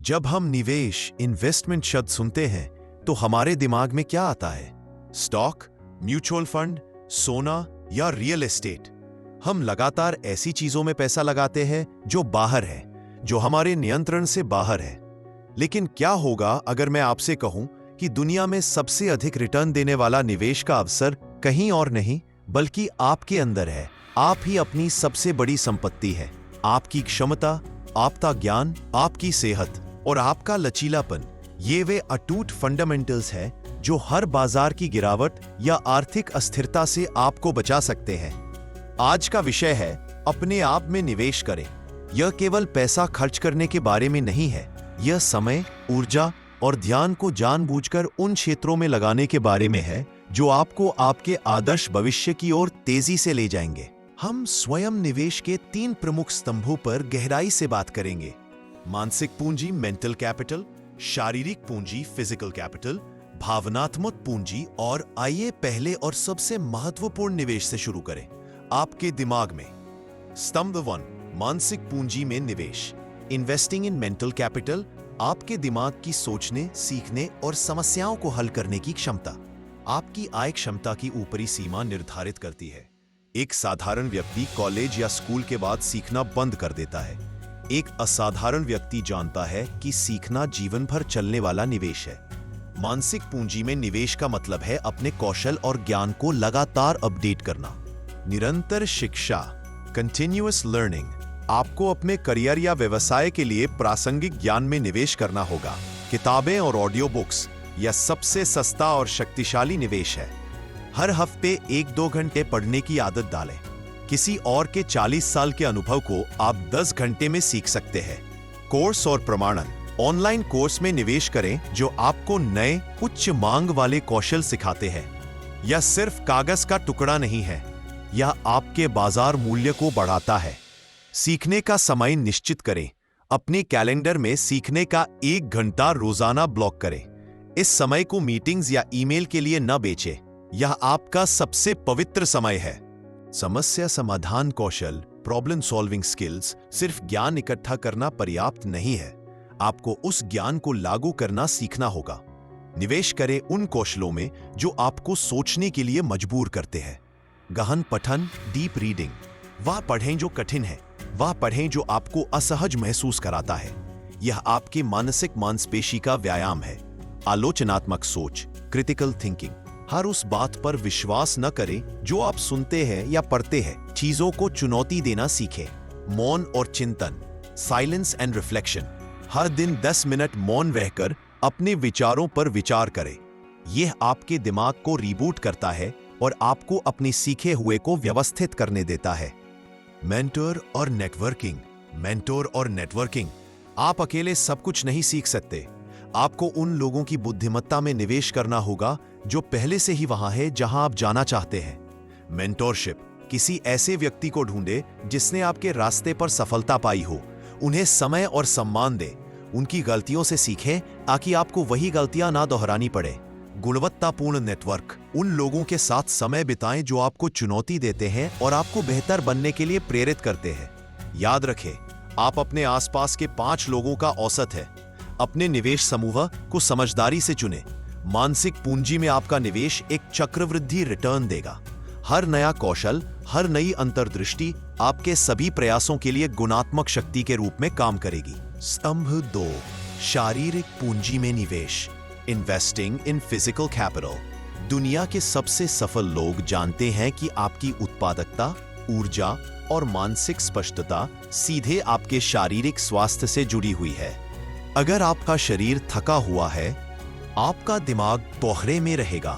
जब हम निवेश इन्वेस्टमेंट शब्द सुनते हैं तो हमारे दिमाग में क्या आता है? स्टॉक, म्यूचुअल फंड, सोना या रियल एस्टेट। हम लगातार ऐसी चीजों में पैसा लगाते हैं जो बाहर है, जो हमारे नियंत्रण से बाहर है। लेकिन क्या होगा अगर मैं आपसे कहूं कि दुनिया में सबसे अधिक रिटर्न देने वाला निवेश का अवसर कहीं और नहीं बल्कि आपके अंदर है। आप ही अपनी सबसे बड़ी संपत्ति है। आपकी क्षमता, आपका ज्ञान, आपकी सेहत और आपका लचीलापन, ये वे अटूट फंडामेंटल्स हैं जो हर बाजार की गिरावट या आर्थिक अस्थिरता से आपको बचा सकते हैं। आज का विषय है अपने आप में निवेश करें। यह केवल पैसा खर्च करने के बारे में नहीं है, यह समय, ऊर्जा और ध्यान को जानबूझकर उन क्षेत्रों में लगाने के बारे में है जो आपको आपके आदर्श भविष्य की ओर तेजी से ले जाएंगे। हम स्वयं निवेश के 3 प्रमुख स्तंभों पर गहराई से बात करेंगे। मानसिक पूंजी मेंटल कैपिटल, शारीरिक पूंजी फिजिकल कैपिटल, भावनात्मक पूंजी। और आइए पहले और सबसे महत्वपूर्ण निवेश से शुरू करें, आपके दिमाग में। स्तंभ 1, मानसिक पूंजी में निवेश। इन्वेस्टिंग इन मेंटल कैपिटल आपके दिमाग की सोचने, सीखने और समस्याओं को हल करने की क्षमता। आपकी आय क्षमता की ऊपरी सीमा निर्धारित करती है। एक साधारण व्यक्ति कॉलेज या स्कूल के बाद सीखना बंद कर देता है। एक असाधारण व्यक्ति जानता है कि सीखना जीवन भर चलने वाला निवेश है। मानसिक पूंजी में निवेश का मतलब है अपने कौशल और ज्ञान को लगातार अपडेट करना। निरंतर शिक्षा, कंटिन्यूअस लर्निंग। आपको अपने करियर या व्यवसाय के लिए प्रासंगिक ज्ञान में निवेश करना होगा। किताबें और ऑडियो बुक्स यह सबसे सस्ता और शक्तिशाली निवेश है। हर हफ्ते 1-2 घंटे पढ़ने की आदत डालें। किसी और के 40 साल के अनुभव को आप 10 घंटे में सीख सकते हैं। कोर्स और प्रमाणन। ऑनलाइन कोर्स में निवेश करें जो आपको नए, उच्च मांग वाले कौशल सिखाते हैं। यह सिर्फ कागज का टुकड़ा नहीं है, यह आपके बाजार मूल्य को बढ़ाता है। सीखने का समय निश्चित करें। अपने कैलेंडर में सीखने का 1 घंटा रोजाना ब्लॉक करें। इस समय को मीटिंग्स या ईमेल के लिए न बेचें। यह आपका सबसे पवित्र समय है। समस्या समाधान कौशल, प्रॉब्लम सॉल्विंग स्किल्स। सिर्फ ज्ञान इकट्ठा करना पर्याप्त नहीं है, आपको उस ज्ञान को लागू करना सीखना होगा। निवेश करें उन कौशलों में जो आपको सोचने के लिए मजबूर करते हैं। गहन पठन, डीप रीडिंग। वह पढ़ें जो कठिन है, वह पढ़ें जो आपको असहज महसूस कराता है। यह आपकी मानसिक मांसपेशी का व्यायाम है। आलोचनात्मक सोच, क्रिटिकल थिंकिंग। हर उस बात पर विश्वास न करें जो आप सुनते हैं या पढ़ते हैं। चीजों को चुनौती देना सीखें। मौन और चिंतन, साइलेंस एंड रिफ्लेक्शन। हर दिन 10 मिनट मौन रहकर अपने विचारों पर विचार करें। यह आपके दिमाग को रीबूट करता है और आपको अपने सीखे हुए को व्यवस्थित करने देता है। मेंटर और नेटवर्किंग। मेंटर और नेटवर्किंग। आप अकेले सब कुछ नहीं सीख सकते। आपको उन लोगों की बुद्धिमत्ता में निवेश करना होगा जो पहले से ही वहां है जहां आप जाना चाहते हैं। मेंटोरशिप। किसी ऐसे व्यक्ति को ढूंढे जिसने आपके रास्ते पर सफलता पाई हो। उन्हें समय और सम्मान दें। उनकी गलतियों से सीखें ताकि आपको वही गलतियां ना दोहरानी पड़े। गुणवत्तापूर्ण नेटवर्क। उन लोगों के साथ समय बिताएं जो आपको चुनौती देते हैं और आपको बेहतर बनने के लिए प्रेरित करते हैं। याद रखें, आप अपने आसपास के 5 लोगों का औसत है। अपने निवेश समूह को समझदारी से चुनें। मानसिक पूंजी में आपका निवेश एक चक्रवृद्धि रिटर्न देगा। हर नया कौशल, हर नई अंतर्दृष्टि आपके सभी प्रयासों के लिए गुणात्मक शक्ति के रूप में काम करेगी। स्तंभ 2, शारीरिक पूंजी में निवेश। Investing in physical capital. दुनिया के सबसे सफल लोग जानते हैं कि आपकी उत्पादकता, ऊर्जा और मानसिक स्पष्टता सीधे आपके शारीरिक स्वास्थ्य से जुड़ी हुई है। अगर आपका शरीर थका हुआ है, आपका दिमाग तोहरे में रहेगा।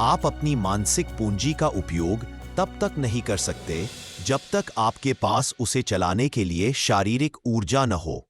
आप अपनी मानसिक पूंजी का उपयोग तब तक नहीं कर सकते जब तक आपके पास उसे चलाने के लिए शारीरिक ऊर्जा न हो।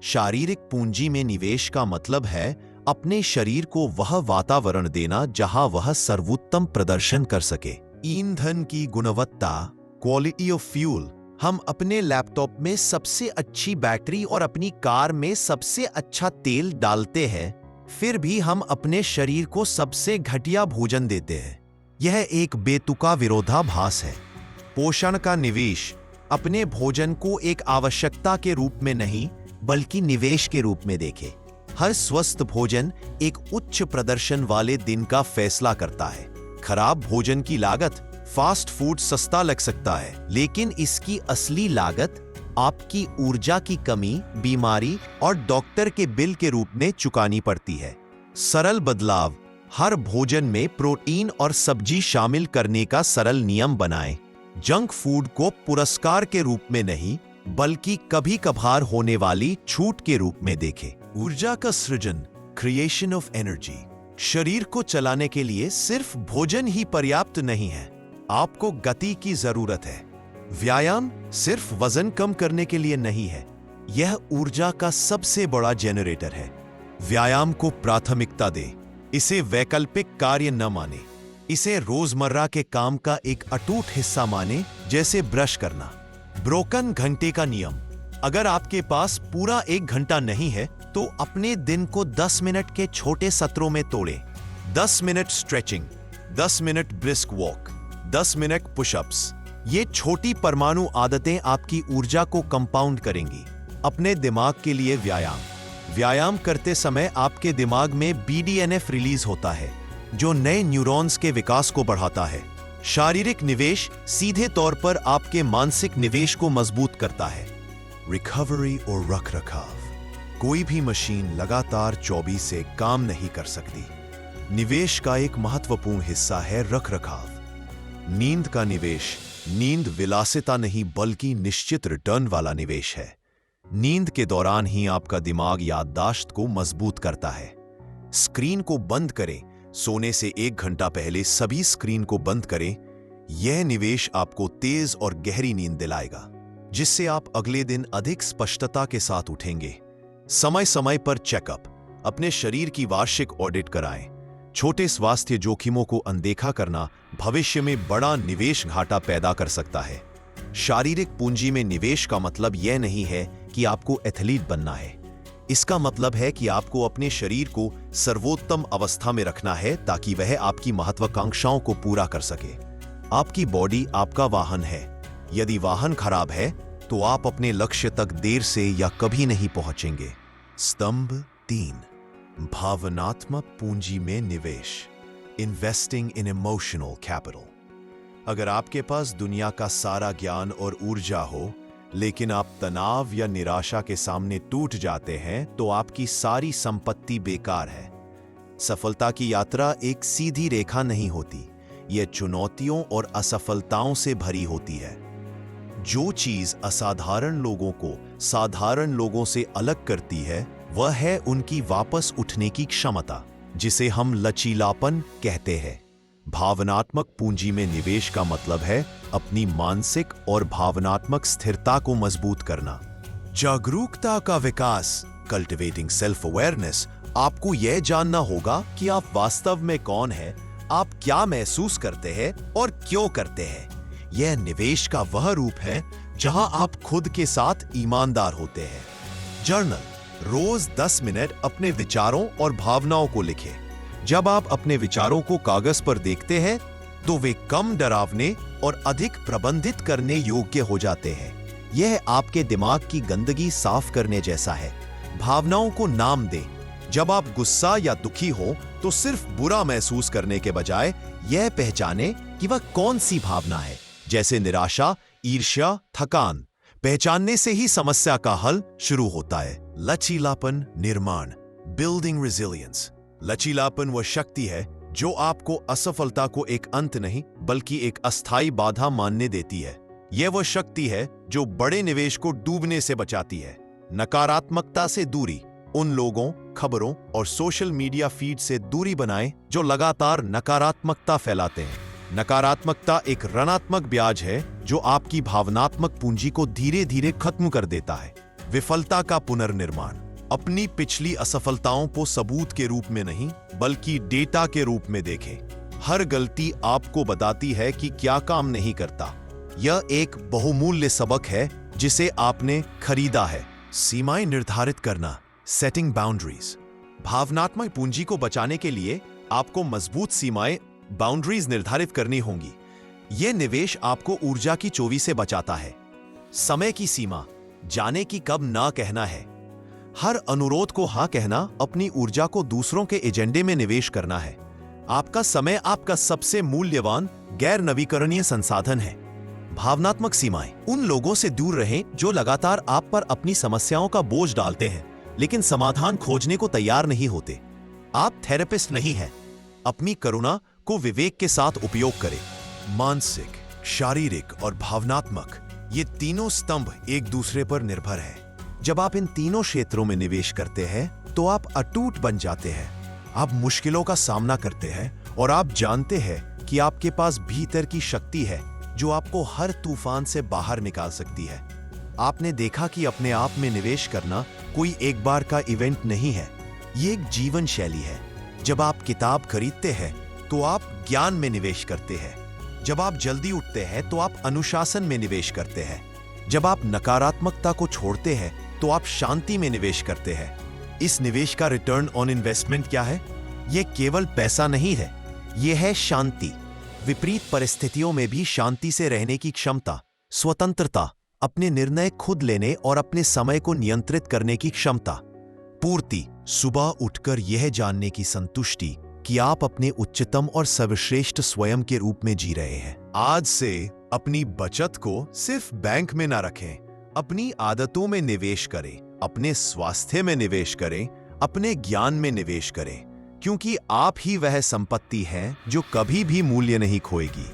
शारीरिक पूंजी में निवेश का मतलब है अपने शरीर को वह वातावरण देना जहां वह सर्वोत्तम प्रदर्शन कर सके। ईंधन की गुणवत्ता, क्वालिटी ऑफ फ्यूल। हम अपने लैपटॉप में सबसे अच्छी बैटरी और अपनी कार में सबसे अच्छा तेल डालते हैं, फिर भी हम अपने शरीर को सबसे घटिया भोजन देते हैं। यह एक बेतुका विरोधाभास है। पोषण का निवेश। अपने भोजन को एक आवश्यकता के रूप में नहीं बल्कि निवेश के रूप में देखें। हर स्वस्थ भोजन एक उच्च प्रदर्शन वाले दिन का फैसला करता है। खराब भोजन की लागत, फास्ट फूड सस्ता लग सकता है, लेकिन इसकी असली लागत आपकी ऊर्जा की कमी, बीमारी और डॉक्टर के बिल के रूप में चुकानी पड़ती है। सरल बदलाव: हर भोजन में प्रोटीन और सब्जी शामिल करने का सरल नियम बनाएं। जंक फूड को पुरस्कार के रूप में नहीं, बल्कि कभी कभार होने वाली छूट के रूप में देखें। ऊर्जा का सृजन, क्रिएशन ऑफ एनर्जी। शरीर को चलाने के लिए सिर्फ भोजन ही पर्याप्त नहीं है, आपको गति की जरूरत है। व्यायाम सिर्फ वजन कम करने के लिए नहीं है, यह ऊर्जा का सबसे बड़ा जेनरेटर है। व्यायाम को प्राथमिकता दें, इसे वैकल्पिक कार्य न माने, इसे रोजमर्रा के काम का एक अटूट हिस्सा माने, जैसे ब्रश करना। ब्रोकन घंटे का नियम: अगर आपके पास पूरा 1 घंटा नहीं है तो अपने दिन को 10 मिनट के छोटे सत्रों में तोड़ें। 10 minute stretching, 10 minute brisk walk, 10 minute pushups. ये छोटी परमाणु आदतें आपकी ऊर्जा को कंपाउंड करेंगी। अपने दिमाग के लिए व्यायाम: व्यायाम करते समय आपके दिमाग में BDNF रिलीज होता है, जो नए न्यूरॉन्स के विकास को बढ़ाता है। शारीरिक निवेश सीधे तौर पर आपके मानसिक निवेश को मजबूत करता है। रिकवरी और रखरखाव: कोई भी मशीन लगातार 24 से काम नहीं कर सकती। निवेश का एक महत्वपूर्ण हिस्सा है रखरखाव। नींद का निवेश: नींद विलासिता नहीं बल्कि निश्चित रिटर्न वाला निवेश है। नींद के दौरान ही आपका दिमाग याददाश्त को मजबूत करता है। स्क्रीन को बंद करें, सोने से 1 घंटा पहले सभी स्क्रीन को बंद करें। यह निवेश आपको तेज और गहरी नींद दिलाएगा, जिससे आप अगले दिन अधिक स्पष्टता के साथ उठेंगे। समय समय पर चेकअप: अपने शरीर की वार्षिक ऑडिट कराएं। छोटे स्वास्थ्य जोखिमों को अनदेखा करना भविष्य में बड़ा निवेश घाटा पैदा कर सकता है। शारीरिक पूंजी में निवेश का मतलब यह नहीं है कि आपको एथलीट बनना है। इसका मतलब है कि आपको अपने शरीर को सर्वोत्तम अवस्था में रखना है ताकि वह आपकी महत्वाकांक्षाओं को पूरा कर सके। आपकी बॉडी आपका वाहन है। यदि वाहन खराब है तो आप अपने लक्ष्य तक देर से या कभी नहीं पहुंचेंगे। स्तंभ 3: भावनात्मक पूंजी में निवेश। Investing in emotional capital. अगर आपके पास दुनिया का सारा ज्ञान और ऊर्जा हो, लेकिन आप तनाव या निराशा के सामने टूट जाते हैं, तो आपकी सारी संपत्ति बेकार है। सफलता की यात्रा एक सीधी रेखा नहीं होती, यह चुनौतियों और असफलताओं से भरी होती है। जो चीज असाधारण लोगों को साधारण लोगों से अलग करती है, वह है उनकी वापस उठने की क्षमता, जिसे हम लचीलापन कहते हैं। भावनात्मक पूंजी में निवेश का मतलब है अपनी मानसिक और भावनात्मक स्थिरता को मजबूत करना। जागरूकता का विकास, कल्टिवेटिंग सेल्फ अवेयरनेस। आपको यह जानना होगा कि आप वास्तव में कौन हैं, आप क्या महसूस करते हैं और क्यों करते हैं। यह निवेश का वह रूप है जहां आप खुद के साथ ईमानदार होते हैं। जर्नल: रोज 10 मिनट अपने विचारों और भावनाओं को लिखें। जब आप अपने विचारों को कागज पर देखते हैं तो वे कम डरावने और अधिक प्रबंधित करने योग्य हो जाते हैं। यह आपके दिमाग की गंदगी साफ करने जैसा है। भावनाओं को नाम दें। जब आप गुस्सा या दुखी हो तो सिर्फ बुरा महसूस करने के बजाय यह पहचानें कि वह कौन सी भावना है, जैसे निराशा, ईर्ष्या, थकान। पहचानने से ही समस्या का हल शुरू होता है। लचीलापन निर्माण, बिल्डिंग रेजिलियंस। लचीलापन वह शक्ति है जो आपको असफलता को एक अंत नहीं बल्कि एक अस्थायी बाधा मानने देती है। यह वह शक्ति है जो बड़े निवेश को डूबने से बचाती है। नकारात्मकता से दूरी: उन लोगों, खबरों और सोशल मीडिया फीड से दूरी बनाएं जो लगातार नकारात्मकता फैलाते हैं। नकारात्मकता एक ऋणात्मक ब्याज है जो आपकी भावनात्मक पूंजी को धीरे धीरे खत्म कर देता है। विफलता का पुनर्निर्माण: अपनी पिछली असफलताओं को सबूत के रूप में नहीं बल्कि डेटा के रूप में देखें। हर गलती आपको बताती है कि क्या काम नहीं करता। यह एक बहुमूल्य सबक है जिसे आपने खरीदा है। सीमाएं निर्धारित करना, सेटिंग बाउंड्रीज। भावनात्मक पूंजी को बचाने के लिए आपको मजबूत सीमाएं, बाउंड्रीज निर्धारित करनी होंगी। यह निवेश आपको ऊर्जा की चोरी से बचाता है। समय की सीमा: जाने की कब ना कहना है। हर अनुरोध को हाँ कहना अपनी ऊर्जा को दूसरों के एजेंडे में निवेश करना है। आपका समय आपका सबसे मूल्यवान गैर नवीकरणीय संसाधन है। भावनात्मक सीमाएं। उन लोगों से दूर रहें जो लगातार आप पर अपनी समस्याओं का बोझ डालते हैं लेकिन समाधान खोजने को तैयार नहीं होते। आप थेरेपिस्ट नहीं हैं। अपनी करुणा को विवेक के साथ उपयोग करें। मानसिक, शारीरिक और भावनात्मक, ये तीनों स्तंभ एक दूसरे पर निर्भर है। जब आप इन तीनों क्षेत्रों में निवेश करते हैं तो आप अटूट बन जाते हैं। आप मुश्किलों का सामना करते हैं और आप जानते हैं कि आपके पास भीतर की शक्ति है जो आपको हर तूफान से बाहर निकाल सकती है। आपने देखा कि अपने आप में निवेश करना कोई एक बार का इवेंट नहीं है, ये एक जीवन शैली है। जब आप किताब खरीदते हैं तो आप ज्ञान में निवेश करते हैं। जब आप जल्दी उठते हैं तो आप अनुशासन में निवेश करते हैं। जब आप नकारात्मकता को छोड़ते हैं तो आप शांति में निवेश करते हैं। इस निवेश का रिटर्न ऑन इन्वेस्टमेंट क्या है? यह केवल पैसा नहीं है, यह है शांति। विपरीत परिस्थितियों में भी शांति से रहने की क्षमता, स्वतंत्रता, अपने निर्णय खुद लेने और अपने समय को नियंत्रित करने की क्षमता। पूर्ति, सुबह उठकर यह जानने की संतुष्टि कि आप अपने उच्चतम और सर्वश्रेष्ठ स्वयं के रूप में जी रहे हैं। आज से अपनी बचत को सिर्फ बैंक में ना रखें, अपनी आदतों में निवेश करें, अपने स्वास्थ्य में निवेश करें, अपने ज्ञान में निवेश करें, क्योंकि आप ही वह संपत्ति है जो कभी भी मूल्य नहीं खोएगी।